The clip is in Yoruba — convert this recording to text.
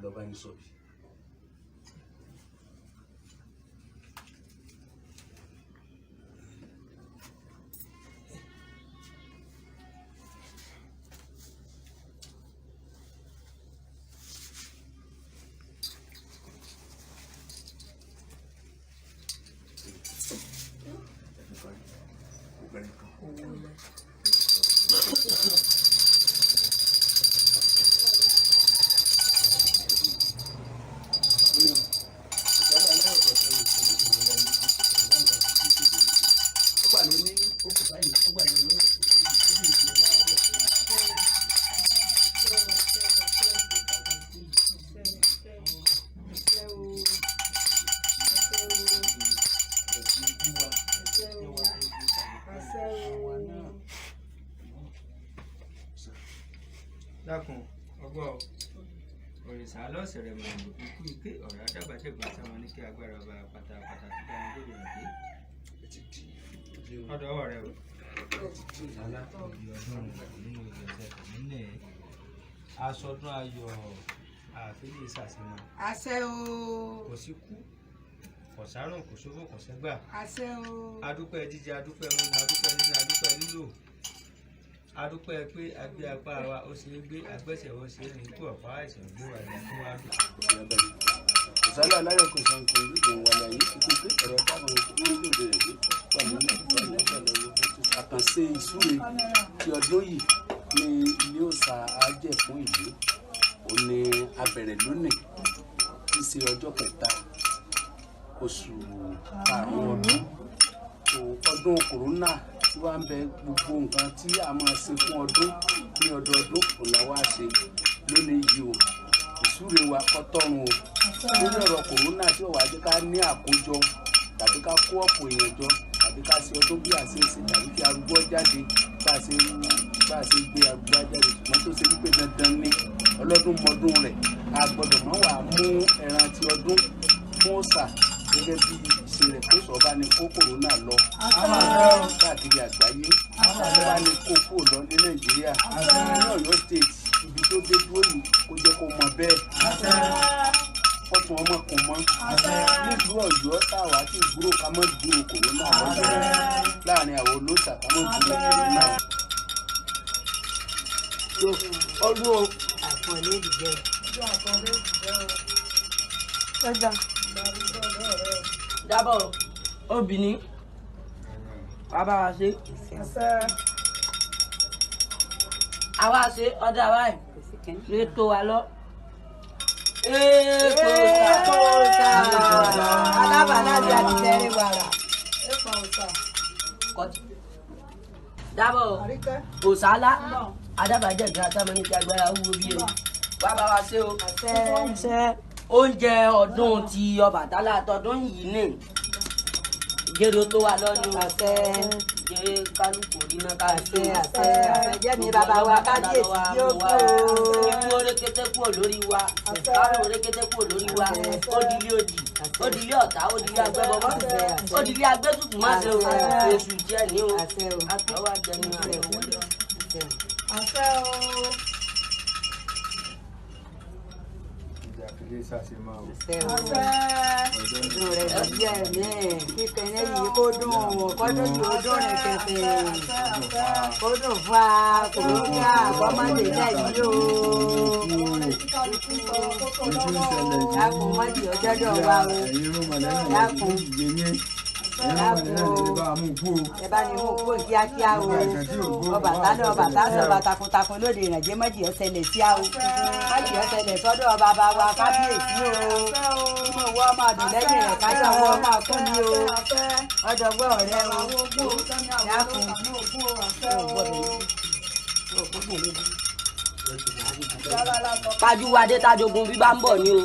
lọ bá yín sọ bí. Dákun ọgbọ́ òrìṣà lọ́sẹ̀rẹ̀ mọ̀lẹ́bí ikú ike ọ̀rọ̀ adágbàdẹ́gbà táwọn ní kí agbára ọba pátápátá tó dáhùn lórí rẹ̀ dé ọ̀dọ̀ ọwọ́ rẹ̀ o. Aláàfin ọdún nínú ìgbésẹ̀ nílẹ̀ aṣọdún ayọ̀ àfẹ́lẹ́ ìsàsímọ̀. Àṣẹ o. Kò sí kú kò sárùn kò ṣòfò kò sẹ́gbà. Àṣẹ o. Adúpẹ́ jíjẹ adúpẹ́ mímu adúpẹ́ nínú adúpẹ́ lílò. Adúpẹ́ pé agbé apá wa ó ṣe é gbé agbẹ́sẹ̀ ó ṣe é rìn tó ọ̀pá àìsàn gbé wa ìgbà fún wa dùn. Òsálà aláyọ̀ kò sàn kò rí ìwọ̀n wàlẹ̀ yìí kíkó pé ọ̀rọ̀ táwọn orílẹ̀-èdè rẹ̀ yìí wà nínú àkànṣe ìsúre ti ọdún yìí ní ilé òòṣà ajẹ́ fún ìlú. Ó ní abẹ̀rẹ̀ lónìí tí í ṣe ọjọ́ kẹta oṣù karùn-ún ọdún kòrónà tí wàá ń bẹ gbogbo nǹkan tí a máa ṣe fún ọdún ní ọdọọdún kò láwá ṣe lónìí yìí o ìsúre wa kọ́tọ́run o lórí ọ̀rọ̀ kòrónà tí ó wà jẹ́ ká ní àkójọ tàbí ká kó ọ̀pọ̀ èèyàn jọ tàbí ká ṣe ọdún bí àṣeṣe tàbí kí arúgbó jáde bá a ṣe gbé arúgbó jáde ṣùgbọ́n tó ṣe wípé dandan ní ọlọ́dún mọ́dún rẹ̀ a gbọ́dọ̀ mọ́ wàá mú ẹran ti ọdún fún òòṣà gẹ́gẹ́ bí ṣe rẹ̀ tó sọ bá ní kó kòrónà lọ káàkiri àgbáyé tó bá ní kó kó lọ ní Nàìjíríà ní Ọ̀yọ́ state ibi tó dé dúró yìí kó jẹ́ kó mọ bẹ́ẹ̀ fọ́tún ọmọ kò mọ́ nílùú Ọ̀yọ́ táwa ti gbúrò ká mọ́ gbúrò kòrónà lọ́jọ́ láàrin àwọn olóòṣà ká mọ́ gbúrò kòrónà. Ọdún àpọ̀lé ìdìbò. Ọjà. Dábọ̀ obìnrin bàbá wa ṣe. Àwa ṣe ọdẹ àwa ẹ̀ lè tó wa lọ. Èèkòòsà alábàáláàbí àti tẹ́rẹ̀ wàrà. Dábọ̀ òsálá adábàjẹ́ ìgbà táwọn ní kí agbára wúwo bí ewu. Bàbá wa ṣe o. Oúnjẹ ọdún ti Ọbàtálá tọdún yìí ní ìjẹ́rìí tó wà lọ́nu àṣẹ ìjẹ́rìí kálukú oríná káàṣẹ àṣẹ jẹ́ mi bàbá wa kábíyèsí yóò kú ikú orékété kúrò lórí wa kárùn orékété kúrò lórí wa ódìlé òdì ódìlé ọ̀tá ódìlé agbẹ́bọ̀bọ̀ ódìlé agbẹ́tùtù má ṣe o èṣù jẹ́ ní o àtọ́wà jẹ́ ní àṣẹ wọlé àṣẹ o. Ilé ìsàsímọ̀ o. Ọdún rẹ̀ lọ́jọ́ ẹ̀mí kíkẹ́yẹ́ yìí kó dùn kọ́dún yìí ó dùn rẹ̀ kẹfẹ́ kó dùn fún wa kò ní kí àkọ́mọ́dé náà yìí o. Dákun mọ́jì ọjọ́dọ̀ wa o. Dákun ẹ bá ní mú kó kíákíá o. Ọbàtálá ọba takuntakun lóde ìrìnàjò mọ́jì ọ̀sẹ̀lẹ̀ sí a o. Mọ́jì ọ̀sẹ̀lẹ̀ sọ́dọ̀ bàbá wa kábíyèsí o. Inú owó ọmọ àdùn lẹ́yìn rẹ̀ kájọ owó ọmọ àkún ni o. Ọ̀dọ̀gbọ́ ọ̀rẹ́ o. Dákun. Pàjùwádé tájogun bí bá ń bọ̀ ni o.